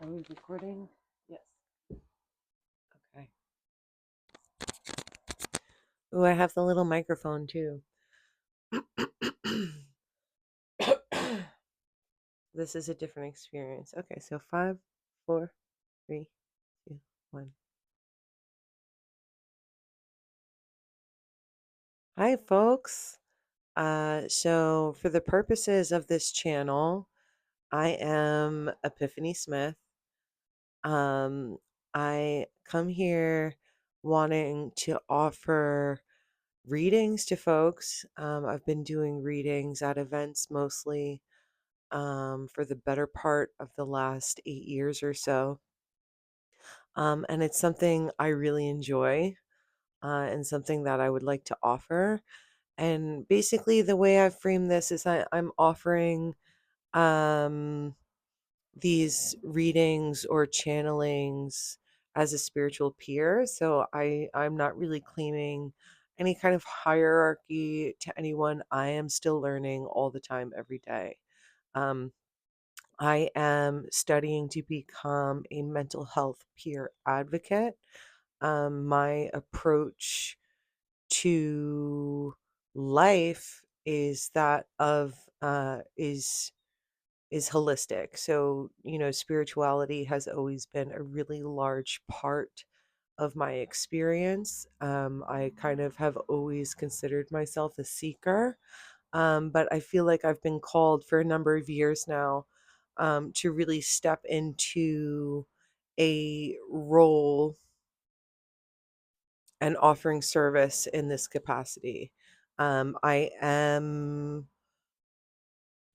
Are we recording? Yes. Okay. Oh, I have the little microphone too. This is a different experience. Okay, so 5, 4, 3, 2, 1. Hi, folks. So for the purposes of this channel, I am Epiphany Smith. Um, I come here wanting to offer readings to folks. I've been doing readings at events mostly for the better part of the last 8 years or so. And it's something I really enjoy and something that I would like to offer. And basically, the way I've framed this is I'm offering um, these readings or channelings as a spiritual peer. So I'm not really claiming any kind of hierarchy to anyone. I am still learning all the time, every day. Um, I am studying to become a mental health peer advocate. My approach to life is that of is holistic. So, spirituality has always been a really large part of my experience. I kind of have always considered myself a seeker, but I feel like I've been called for a number of years now to really step into a role and offering service in this capacity. I am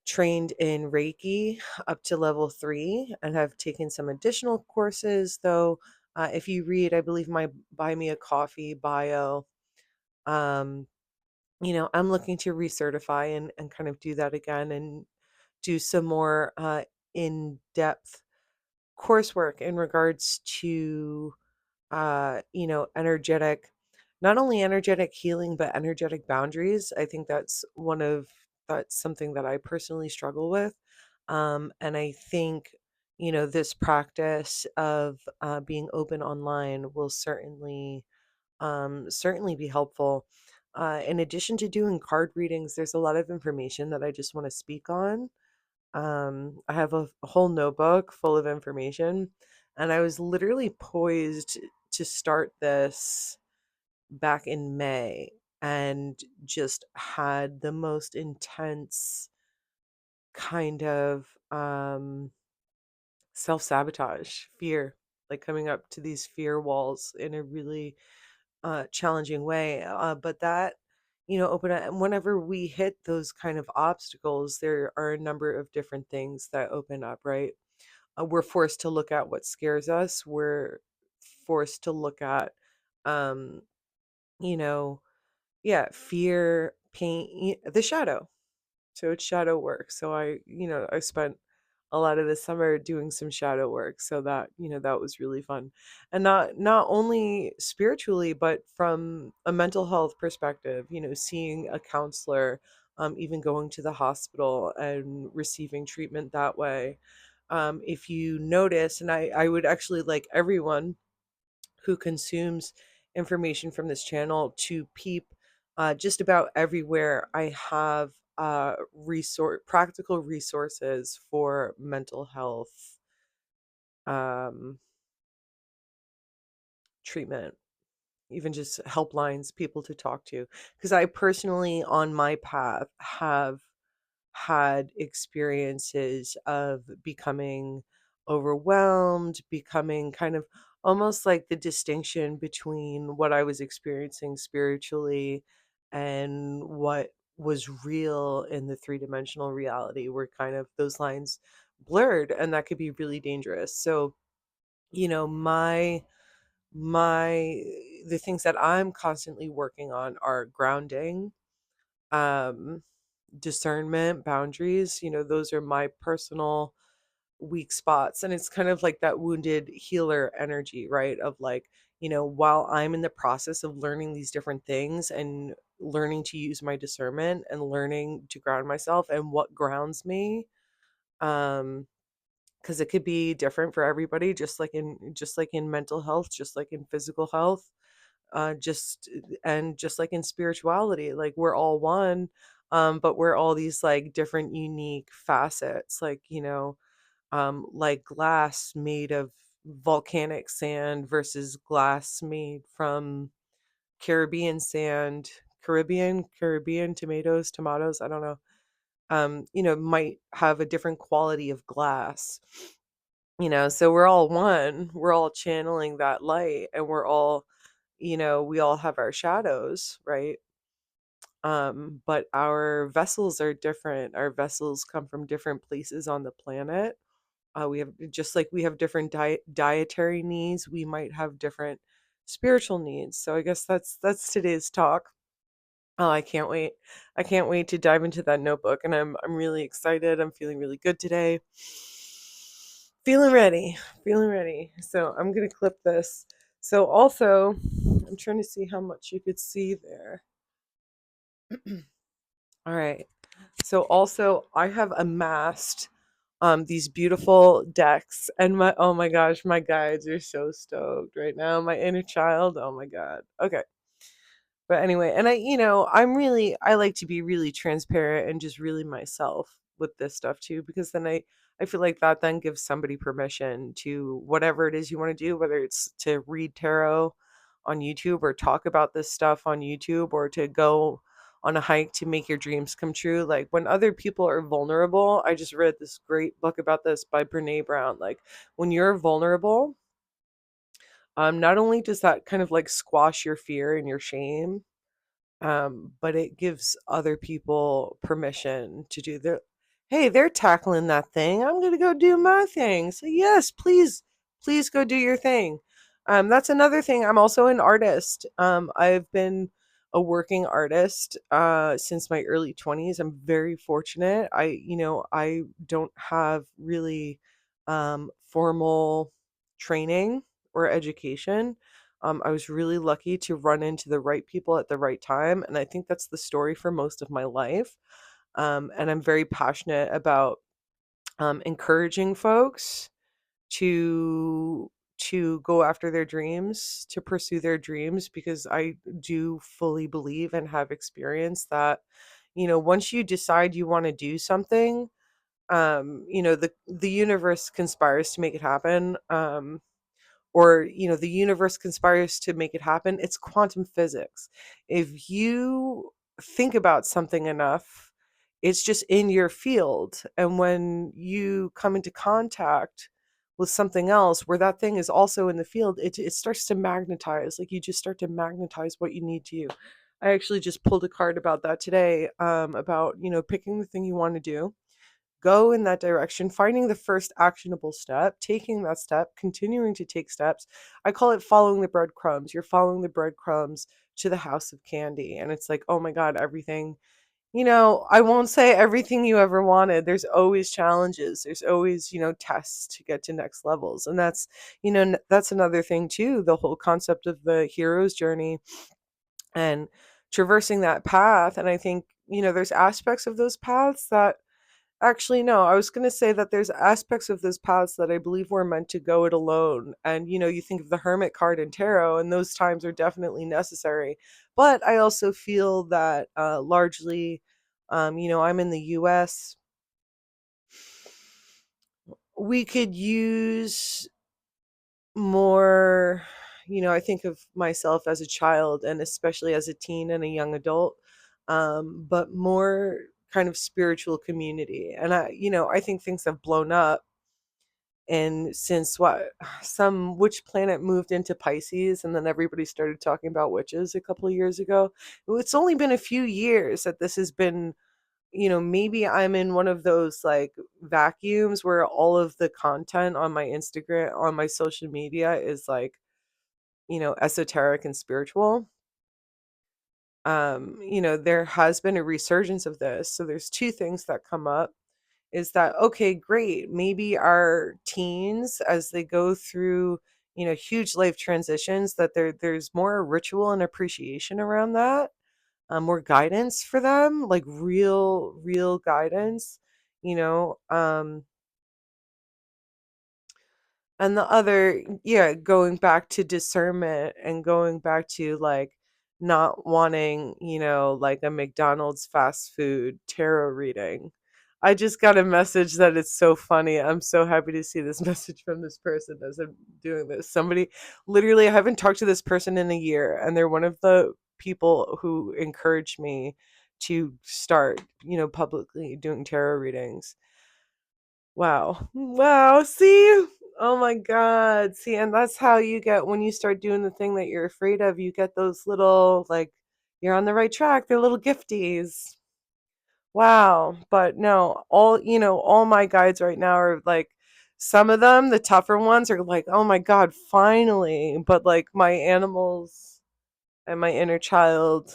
trained in Reiki up to level 3 and have taken some additional courses, though. If you read, I believe, my Buy Me a Coffee bio, um, I'm looking to recertify and kind of do that again and do some more in-depth coursework in regards to energetic, not only energetic healing, but energetic boundaries. I think that's something that I personally struggle with. And I think, this practice of being open online will certainly be helpful. In addition to doing card readings, there's a lot of information that I just want to speak on. I have a whole notebook full of information, and I was literally poised to start this back in May and just had the most intense kind of self-sabotage, fear, like coming up to these fear walls in a really challenging way. But that, open up, and whenever we hit those kind of obstacles, there are a number of different things that open up, right? We're forced to look at what scares us. We're forced to look at, um, you know, yeah, fear, pain, the shadow. So it's shadow work. So I spent a lot of the summer doing some shadow work. So that was really fun. And not only spiritually, but from a mental health perspective, seeing a counselor, even going to the hospital and receiving treatment that way. If you notice, and I would actually like everyone who consumes information from this channel to peep just about everywhere I have practical resources for mental health um, treatment, even just helplines, people to talk to. Because I personally, on my path, have had experiences of becoming overwhelmed, becoming kind of almost like the distinction between what I was experiencing spiritually and what was real in the three-dimensional reality, were kind of those lines blurred, and that could be really dangerous. So, you know, my the things that I'm constantly working on are grounding, um discernment, boundaries. Those are my personal weak spots, and it's kind of like that wounded healer energy, right? Of like, while I'm in the process of learning these different things and learning to use my discernment and learning to ground myself, and what grounds me, um because it could be different for everybody, just like in mental health, just like in physical health, just and just like in spirituality, like we're all one, but we're all these like different unique facets, like like glass made of volcanic sand versus glass made from Caribbean sand, Caribbean tomatoes, I don't know. Might have a different quality of glass. So we're all one. We're all channeling that light, and we're all, we all have our shadows, right? But our vessels are different. Our vessels come from different places on the planet. We have, just like we have different dietary needs, we might have different spiritual needs. So I guess that's today's talk. Oh, I can't wait. I can't wait to dive into that notebook, and I'm really excited. I'm feeling really good today. Feeling ready. Feeling ready. So I'm going to clip this. So also, I'm trying to see how much you could see there. All right. So also, I have amassed these beautiful decks, and my, oh my gosh, my guides are so stoked right now. My inner child, oh my god. Okay. But anyway, and I like to be really transparent and just really myself with this stuff too, because then I feel like that then gives somebody permission to whatever it is you want to do, whether it's to read tarot on YouTube or talk about this stuff on YouTube, or to go on a hike to make your dreams come true. Like when other people are vulnerable, I just read this great book about this by Brene Brown. Like when you're vulnerable, not only does that kind of like squash your fear and your shame, but it gives other people permission to do their, hey, they're tackling that thing, I'm gonna go do my thing. So yes, please go do your thing. That's another thing. I'm also an artist. I've been a working artist since my early 20s. I'm very fortunate. I don't have really formal training or education. I was really lucky to run into the right people at the right time. And I think that's the story for most of my life. And I'm very passionate about encouraging folks to go after their dreams, to pursue their dreams, because I do fully believe and have experienced that, once you decide you want to do something, the universe conspires to make it happen. Or the universe conspires to make it happen. It's quantum physics. If you think about something enough, it's just in your field, and when you come into contact with something else where that thing is also in the field, it starts to magnetize. Like you just start to magnetize what you need to. I actually just pulled a card about that today, about picking the thing you want to do, go in that direction, finding the first actionable step, taking that step, continuing to take steps. I call it following the breadcrumbs. You're following the breadcrumbs to the house of candy. And it's like, oh my God, everything, I won't say everything you ever wanted. There's always challenges. There's always, tests to get to next levels. And that's, that's another thing too, the whole concept of the hero's journey and traversing that path. And I think, there's aspects of those paths that, actually, no, I was going to say that there's aspects of those paths that I believe we're meant to go it alone. And, you think of the Hermit card in tarot, and those times are definitely necessary. But I also feel that largely, I'm in the US, we could use more, I think of myself as a child and especially as a teen and a young adult, but more kind of spiritual community. And I think things have blown up. And since what, some witch planet moved into Pisces, and then everybody started talking about witches a couple of years ago. It's only been a few years that this has been, maybe I'm in one of those like vacuums where all of the content on my Instagram, on my social media is like, esoteric and spiritual. There has been a resurgence of this. So there's two things that come up, is that, okay, great. Maybe our teens, as they go through, huge life transitions, that there's more ritual and appreciation around that, more guidance for them, like real guidance, you know. And the other, yeah, going back to discernment and going back to like not wanting, like a McDonald's fast food tarot reading. I just got a message that it's so funny. I'm so happy to see this message from this person as I'm doing this. Somebody, literally, I haven't talked to this person in a year, and they're one of the people who encouraged me to start, publicly doing tarot readings. Wow. Wow. See? Oh my God. See, and that's how you get when you start doing the thing that you're afraid of, you get those little, like, you're on the right track. They're little gifties. Wow. But no, all my guides right now are like, some of them, the tougher ones, are like, oh my God, finally. But like my animals and my inner child,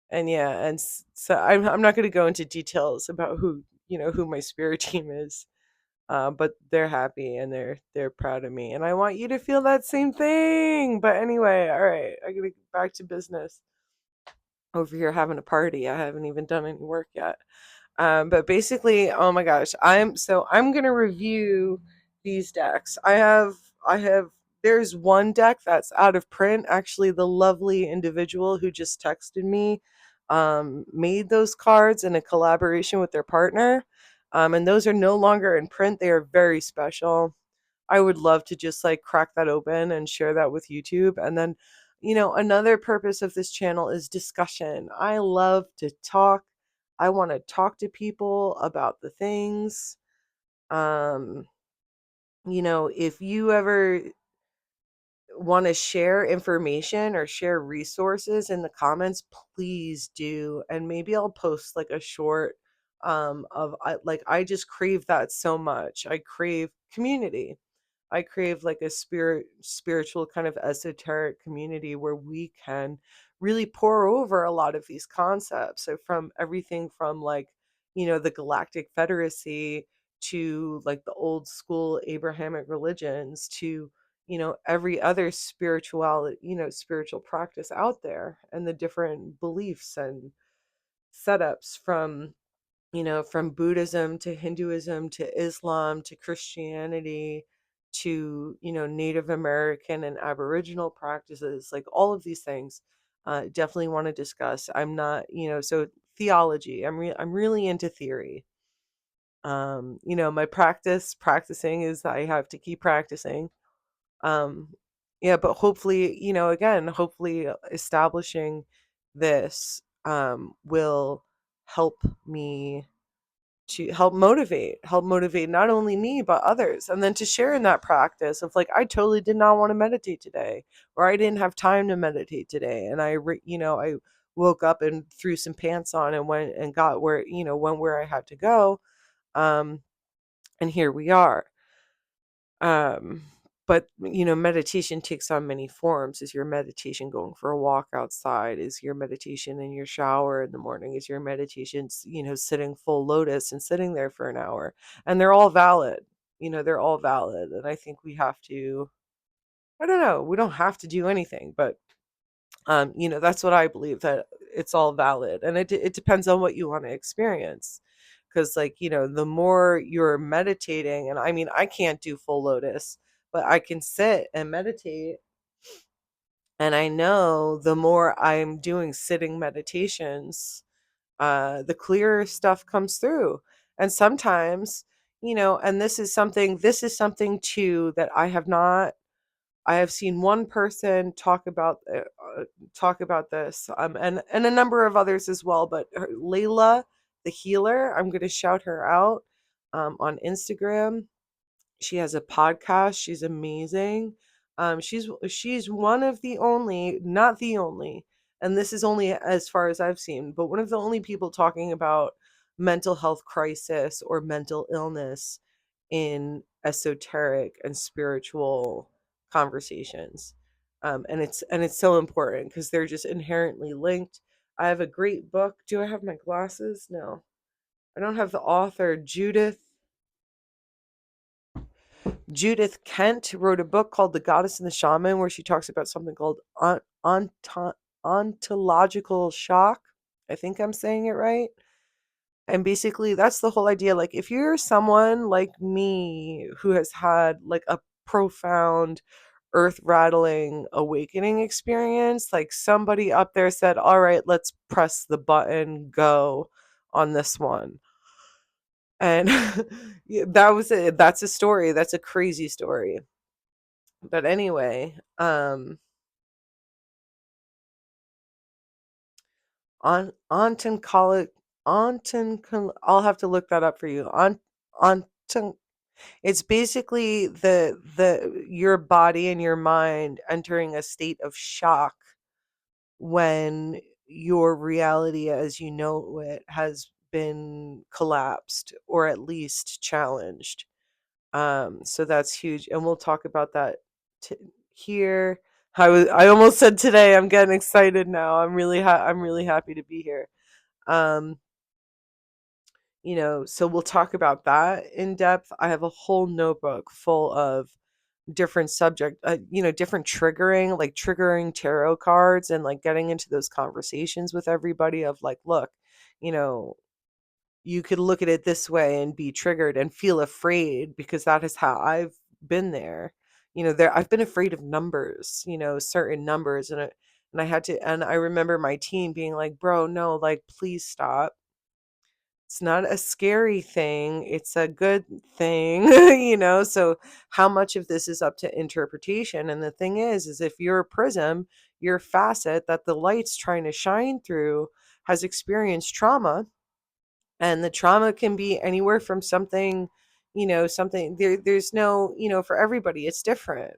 and yeah, so I'm not going to go into details about who my spirit team is. But they're happy and they're proud of me, and I want you to feel that same thing. But anyway, all right, I gotta get back to business. Over here having a party. I haven't even done any work yet. But basically, oh my gosh, I'm gonna review these decks. I have there's one deck that's out of print. Actually, the lovely individual who just texted me made those cards in a collaboration with their partner. And those are no longer in print. They are very special. I would love to just like crack that open and share that with YouTube. And then, another purpose of this channel is discussion. I love to talk. I want to talk to people about the things. Um, if you ever want to share information or share resources in the comments, please do. And maybe I'll post like a short of like I just crave that so much. I crave community. I crave like a spiritual kind of esoteric community where we can really pour over a lot of these concepts. So from everything from like, the Galactic Federacy to like the old school Abrahamic religions to, every other spirituality, spiritual practice out there, and the different beliefs and setups from Buddhism to Hinduism to Islam to Christianity to, Native American and Aboriginal practices, like all of these things. Definitely want to discuss. I'm not, so theology. I'm really into theory. My practicing is I have to keep practicing. Um, yeah, but hopefully, again, hopefully establishing this will help me to help motivate not only me but others, and then to share in that practice of like I totally did not want to meditate today, or I didn't have time to meditate today, and I woke up and threw some pants on and went and got went where I had to go, um and here we are. um but meditation takes on many forms. Is your meditation going for a walk outside? Is your meditation in your shower in the morning? Is your meditation sitting full lotus and sitting there for an hour? And they're all valid. They're all valid, and I think we have to, I don't know, we don't have to do anything, but that's what I believe, that it's all valid, and it depends on what you want to experience. Because like the more you're meditating, and I mean I can't do full lotus, but I can sit and meditate, and I know the more I'm doing sitting meditations, the clearer stuff comes through. And sometimes, and this is something too that I have seen one person talk about this, and a number of others as well. But Layla, the healer, I'm going to shout her out on Instagram. She has a podcast. She's amazing. She's one of the only, not the only, and this is only as far as I've seen, but one of the only people talking about mental health crisis or mental illness in esoteric and spiritual conversations. And it's so important because they're just inherently linked. I have a great book. Do I have my glasses? No, I don't have the author. Judith Kent wrote a book called The Goddess and the Shaman, where she talks about something called ontological shock. I think I'm saying it right. And basically, that's the whole idea. Like, if you're someone like me who has had like a profound, earth rattling awakening experience, like somebody up there said, all right, let's press the button, go on this one. And yeah, that was it. That's a story. That's a crazy story. But anyway, Anton College, I'll have to look that up for you. Anton, it's basically the your body and your mind entering a state of shock when your reality as you know it has been collapsed or at least challenged. So that's huge, and we'll talk about that t- here. I almost said today. I'm getting excited now. I'm really happy to be here. Um, so we'll talk about that in depth. I have a whole notebook full of different subject, different triggering tarot cards, and like getting into those conversations with everybody of like, look, you know, you could look at it this way and be triggered and feel afraid, because that is how I've been there. I've been afraid of numbers, certain numbers, and I had to, and I remember my team being like, bro, no, like, please stop. It's not a scary thing, it's a good thing. So how much of this is up to interpretation? And the thing is if you're a prism, your facet that the light's trying to shine through has experienced trauma, and the trauma can be anywhere from something, something there's no, for everybody it's different.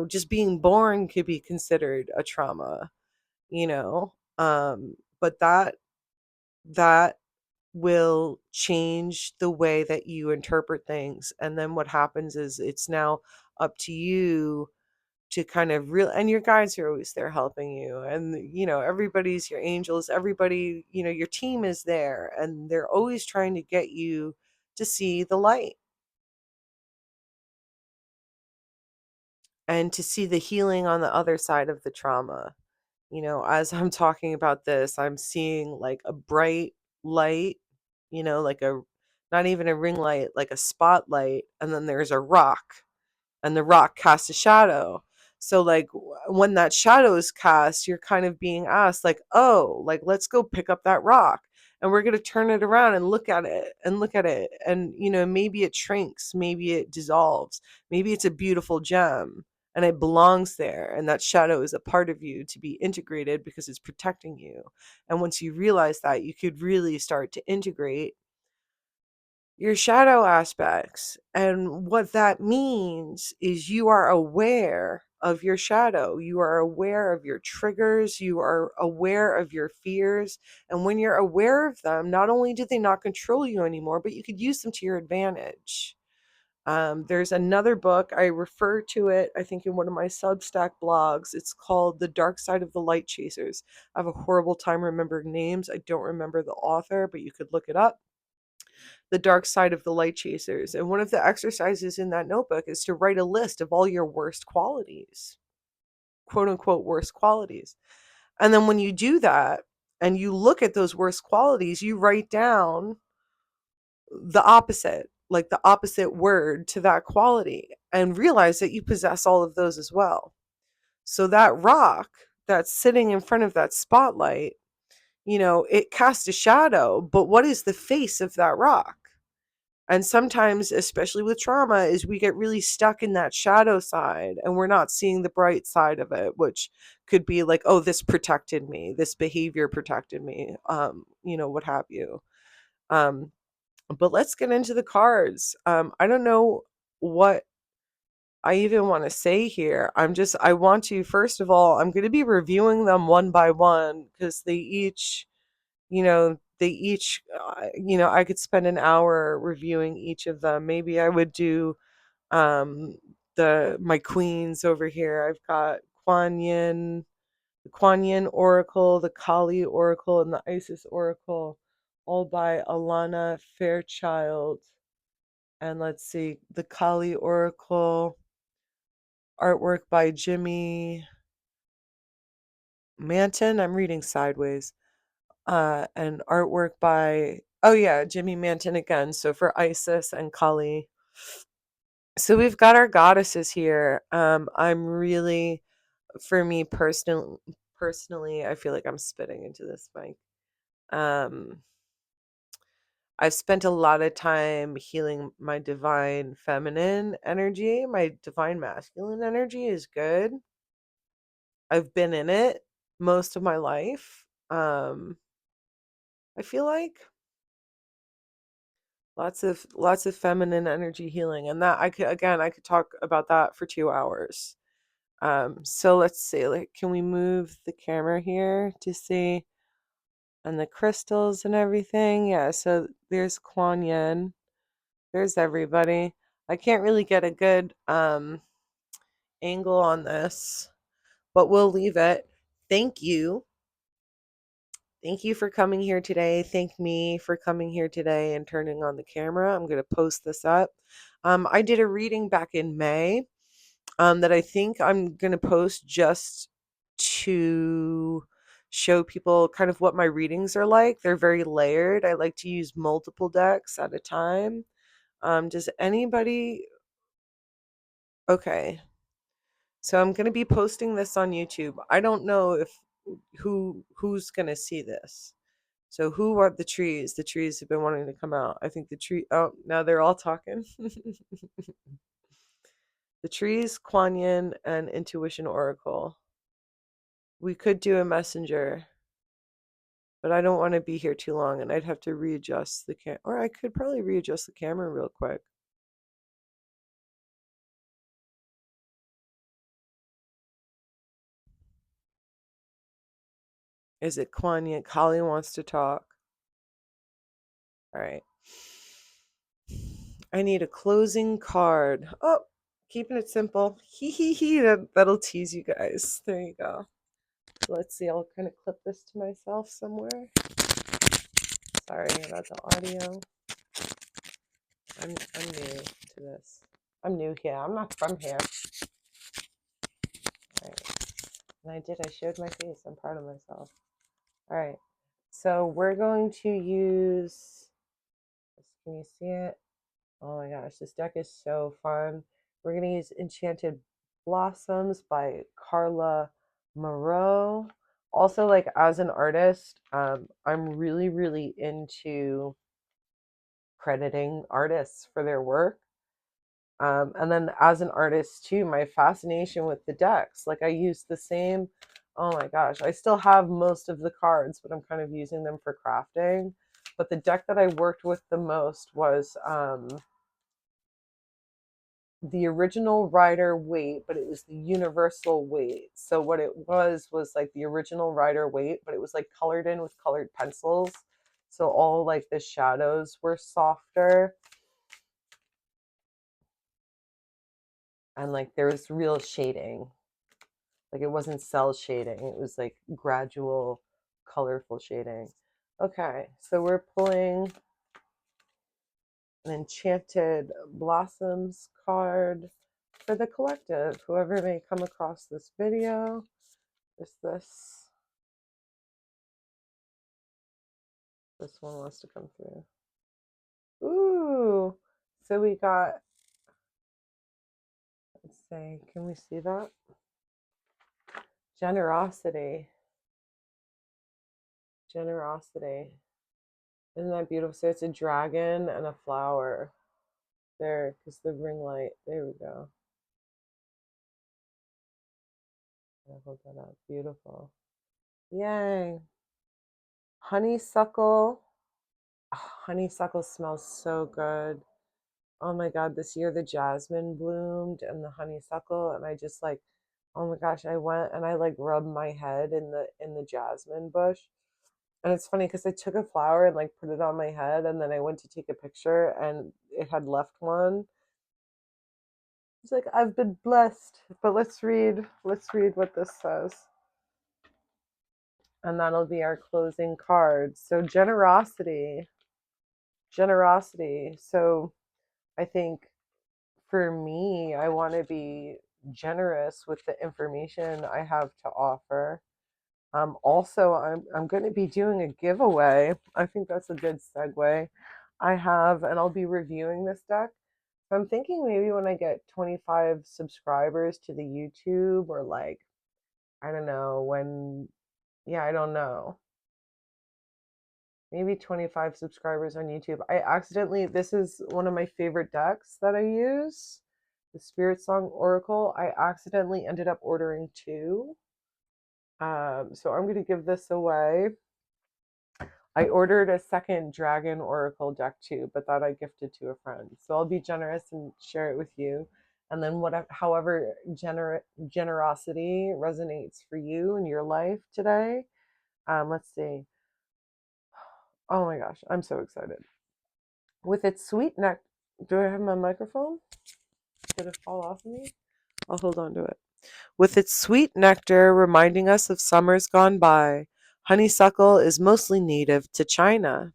Just being born could be considered a trauma, but that will change the way that you interpret things. And then what happens is it's now up to you to kind of real, and your guides are always there helping you, and everybody's your angels, everybody, your team is there, and they're always trying to get you to see the light and to see the healing on the other side of the trauma. As I'm talking about this, I'm seeing like a bright light, like a, not even a ring light, like a spotlight, and then there's a rock, and the rock casts a shadow. So like when that shadow is cast, you're kind of being asked like, oh, like, let's go pick up that rock, and we're going to turn it around and look at it and look at it, and maybe it shrinks, maybe it dissolves, maybe it's a beautiful gem and it belongs there, and that shadow is a part of you to be integrated because it's protecting you. And once you realize that, you could really start to integrate your shadow aspects. And what that means is you are aware of your shadow. You are aware of your triggers. You are aware of your fears. And when you're aware of them, not only do they not control you anymore, but you could use them to your advantage. There's another book, I refer to it, I think, in one of my Substack blogs. It's called The Dark Side of the Light Chasers. I have a horrible time remembering names. I don't remember the author, but you could look it up. The Dark Side of the Light Chasers. And one of the exercises in that notebook is to write a list of all your worst qualities, quote unquote, worst qualities. And then when you do that and you look at those worst qualities, you write down the opposite, like the opposite word to that quality, and realize that you possess all of those as well. So that rock that's sitting in front of that spotlight, it casts a shadow, but what is the face of that rock? And sometimes, especially with trauma, is we get really stuck in that shadow side and we're not seeing the bright side of it, which could be like, oh, this protected me, this behavior protected me, what have you. Um, but let's get into the cards. I don't know what I even want to say here. I want to, first of all, I'm going to be reviewing them one by one because I could spend an hour reviewing each of them. Maybe I would do um, my queens over here. I've got the Kuan Yin Oracle, the Kali Oracle, and the Isis Oracle, all by Alana Fairchild. And let's see, the Kali Oracle, artwork by Jimmy Manton. I'm reading sideways. And artwork by Oh yeah, Jimmy Manton again. So for Isis and Kali. So we've got our goddesses here. I'm really, for me personally, I feel like I'm spitting into this mic. Um, I've spent a lot of time healing my divine feminine energy. My divine masculine energy is good. I've been in it most of my life. I feel like lots of feminine energy healing, and that I could talk about that for 2 hours. So let's see, like, can we move the camera here to see and the crystals and everything? Yeah, so there's Kuan Yin. There's everybody. I can't really get a good angle on this, but we'll leave it. Thank you. Thank you for coming here today. Thank me for coming here today and turning on the camera. I'm going to post this up. I did a reading back in May that I think I'm going to post just to show people kind of what my readings are like. They're very layered. I like to use multiple decks at a time. Does anybody? Okay. So I'm going to be posting this on YouTube. I don't know if who's going to see this. So who are the trees? The trees have been wanting to come out. I think the tree. Oh, now they're all talking. The trees, Kuan Yin, and Intuition Oracle. We could do a messenger, but I don't want to be here too long, and I'd have to readjust the cam. Or I could probably readjust the camera real quick. Is it Kuan Yin? Kali wants to talk. All right. I need a closing card. Oh, keeping it simple. Hee hee hee. That'll tease you guys. There you go. Let's see. I'll kind of clip this to myself somewhere. Sorry about the audio. I'm new to this. I'm new here. I'm not from here. All right. And I showed my face. I'm proud of myself. All right. So we're going to use, can you see it? Oh my gosh, this deck is so fun. We're going to use Enchanted Blossoms by Carla Moreau. Also, like, as an artist, I'm really, really into crediting artists for their work. And then as an artist too, my fascination with the decks, like I use the same, oh my gosh, I still have most of the cards, but I'm kind of using them for crafting. But the deck that I worked with the most was the original Rider Waite, but it was the universal Waite. So what it was like the original Rider Waite, but it was like colored in with colored pencils. So all like the shadows were softer. And like there was real shading. Like it wasn't cell shading. It was like gradual, colorful shading. Okay, so we're pulling an Enchanted Blossoms card for the collective. Whoever may come across this video. Is this? This one wants to come through. Ooh. So we got, let's say, can we see that? Generosity. Generosity. Isn't that beautiful? So it's a dragon and a flower. There, because the ring light. There we go. I'll hold that up. Beautiful. Yay. Honeysuckle. Oh, honeysuckle smells so good. Oh my God, this year the jasmine bloomed and the honeysuckle, and I just like, oh my gosh, I went and I like rubbed my head in the jasmine bush. And it's funny because I took a flower and like put it on my head, and then I went to take a picture and it had left one. It's like, I've been blessed. But let's read what this says. And that'll be our closing card. So generosity. Generosity. So I think for me, I want to be generous with the information I have to offer. Also, I'm going to be doing a giveaway. I think that's a good segue. I have, and I'll be reviewing this deck. So I'm thinking maybe when I get 25 subscribers to the YouTube, or like, I don't know, when, yeah, I don't know, maybe 25 subscribers on YouTube. I accidentally, this is one of my favorite decks that I use, the Spirit Song Oracle. I accidentally ended up ordering two. So I'm going to give this away. I ordered a second Dragon Oracle deck too, but that I gifted to a friend. So I'll be generous and share it with you. And then whatever, however generosity resonates for you in your life today. Let's see. Oh my gosh, I'm so excited. With its sweet neck, do I have my microphone? Did it fall off of me? I'll hold on to it. With its sweet nectar reminding us of summers gone by, honeysuckle is mostly native to China.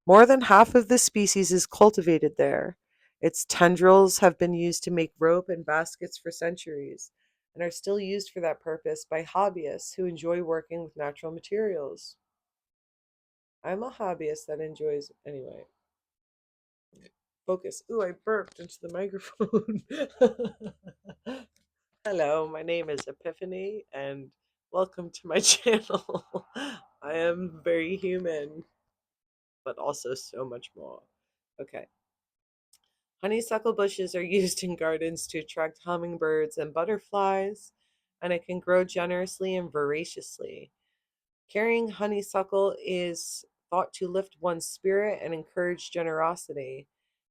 More than half of the species is cultivated there. Its tendrils have been used to make rope and baskets for centuries and are still used for that purpose by hobbyists who enjoy working with natural materials. I'm a hobbyist that enjoys, anyway. Focus. Ooh, I burped into the microphone. Hello, my name is Epiphany, and welcome to my channel. I am very human, but also so much more. Okay. Honeysuckle bushes are used in gardens to attract hummingbirds and butterflies, and it can grow generously and voraciously. Carrying honeysuckle is thought to lift one's spirit and encourage generosity.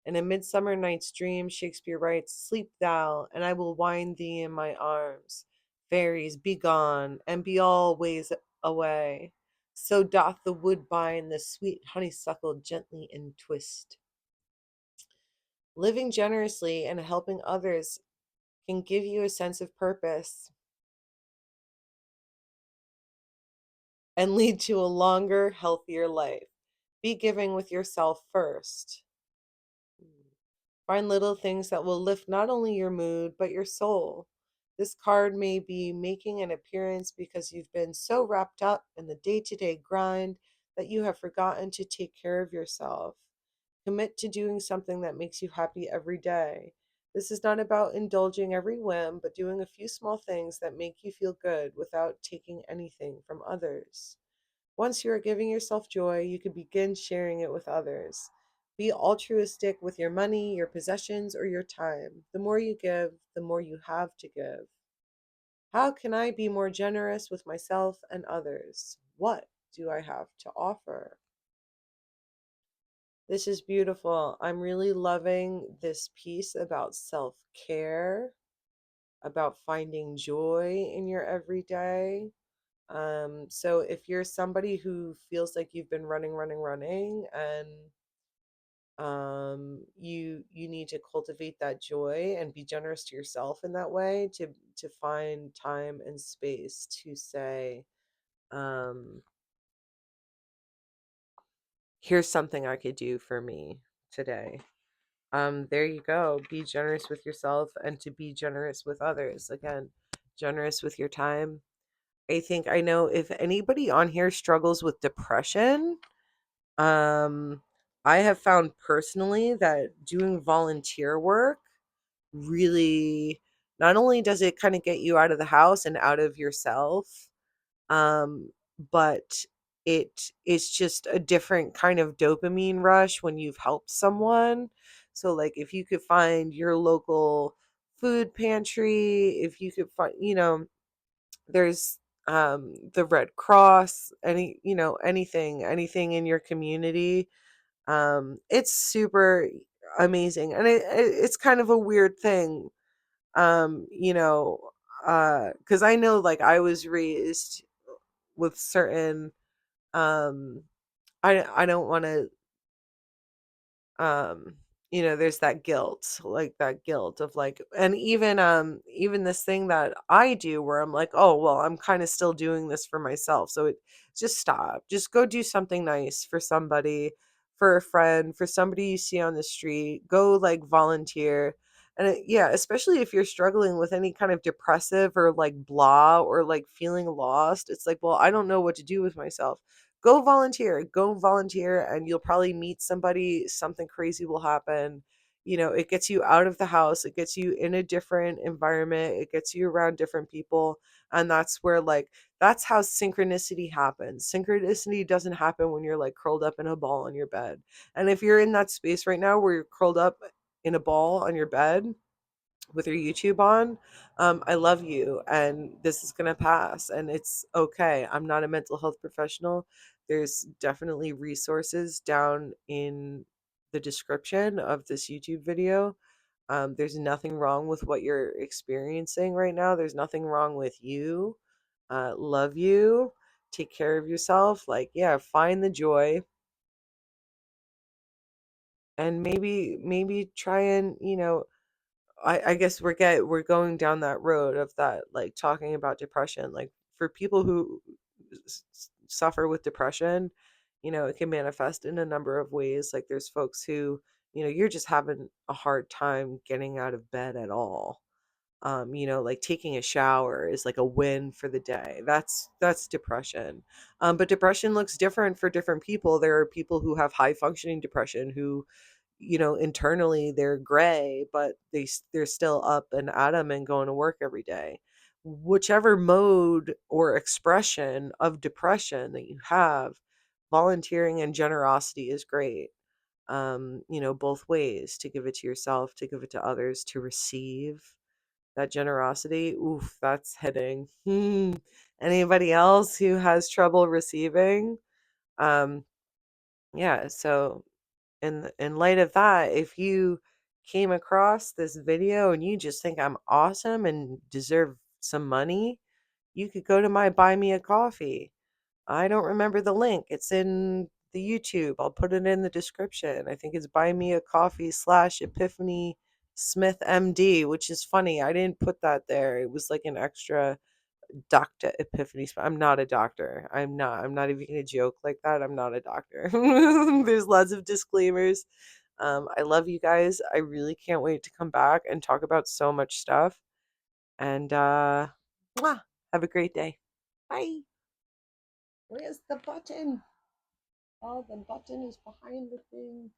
In A Midsummer Night's Dream, Shakespeare writes, "Sleep thou, and I will wind thee in my arms. Fairies, be gone, and be all ways away. So doth the woodbine the sweet honeysuckle gently entwist." Living generously and helping others can give you a sense of purpose and lead to a longer, healthier life. Be giving with yourself first. Find little things that will lift not only your mood, but your soul. This card may be making an appearance because you've been so wrapped up in the day to day grind that you have forgotten to take care of yourself. Commit to doing something that makes you happy every day. This is not about indulging every whim, but doing a few small things that make you feel good without taking anything from others. Once you are giving yourself joy, you can begin sharing it with others. Be altruistic with your money, your possessions, or your time. The more you give, the more you have to give. How can I be more generous with myself and others? What do I have to offer? This is beautiful. I'm really loving this piece about self care, about finding joy in your everyday. So if you're somebody who feels like you've been running, and you need to cultivate that joy and be generous to yourself in that way, to find time and space to say, um, here's something I could do for me today. There you go. Be generous with yourself and to be generous with others. Again, generous with your time. I think I know if anybody on here struggles with depression, um, I have found personally that doing volunteer work really, not only does it kind of get you out of the house and out of yourself, um, but it's just a different kind of dopamine rush when you've helped someone. So like if you could find your local food pantry, if you could find, there's the Red Cross, anything in your community. It's super amazing, and it's kind of a weird thing, because I know, like, I was raised with certain, um I don't want to, um there's that guilt, like that guilt of like, and even this thing that I do where I'm like, oh well, I'm kind of still doing this for myself. So it just stop, just go do something nice for somebody, for a friend, for somebody you see on the street. Go like volunteer. And yeah, especially if you're struggling with any kind of depressive or like blah or like feeling lost, it's like, well, I don't know what to do with myself. Go volunteer, and you'll probably meet somebody. Something crazy will happen. It gets you out of the house, it gets you in a different environment, it gets you around different people. And that's where, like, that's how synchronicity happens. Synchronicity doesn't happen when you're like curled up in a ball on your bed. And if you're in that space right now where you're curled up in a ball on your bed with your YouTube on, I love you, and this is gonna pass, and it's okay. I'm not a mental health professional. There's definitely resources down in the description of this YouTube video. There's nothing wrong with what you're experiencing right now. There's nothing wrong with you. Love you. Take care of yourself. Like, yeah, find the joy, and maybe try and I guess we're going down that road of that, like talking about depression. Like, for people who suffer with depression, it can manifest in a number of ways. Like, there's folks who, you're just having a hard time getting out of bed at all. Like taking a shower is like a win for the day. That's depression. But depression looks different for different people. There are people who have high functioning depression who, internally they're gray, but they're still up and at 'em and going to work every day. Whichever mode or expression of depression that you have, volunteering and generosity is great. Both ways, to give it to yourself, to give it to others, to receive that generosity. Oof, that's hitting. Anybody else who has trouble receiving? Um, yeah, so in light of that, if you came across this video and you just think I'm awesome and deserve some money, you could go to my Buy Me a Coffee. I don't remember the link. It's in the YouTube. I'll put it in the description. I think it's Buy Me a Coffee / Epiphany Smith MD, which is funny. I didn't put that there. It was like an extra Dr. Epiphany. I'm not a doctor. I'm not even gonna joke like that. I'm not a doctor. There's lots of disclaimers. I love you guys. I really can't wait to come back and talk about so much stuff. And mwah, have a great day. Bye. Where's the button? Oh, the button is behind the thing.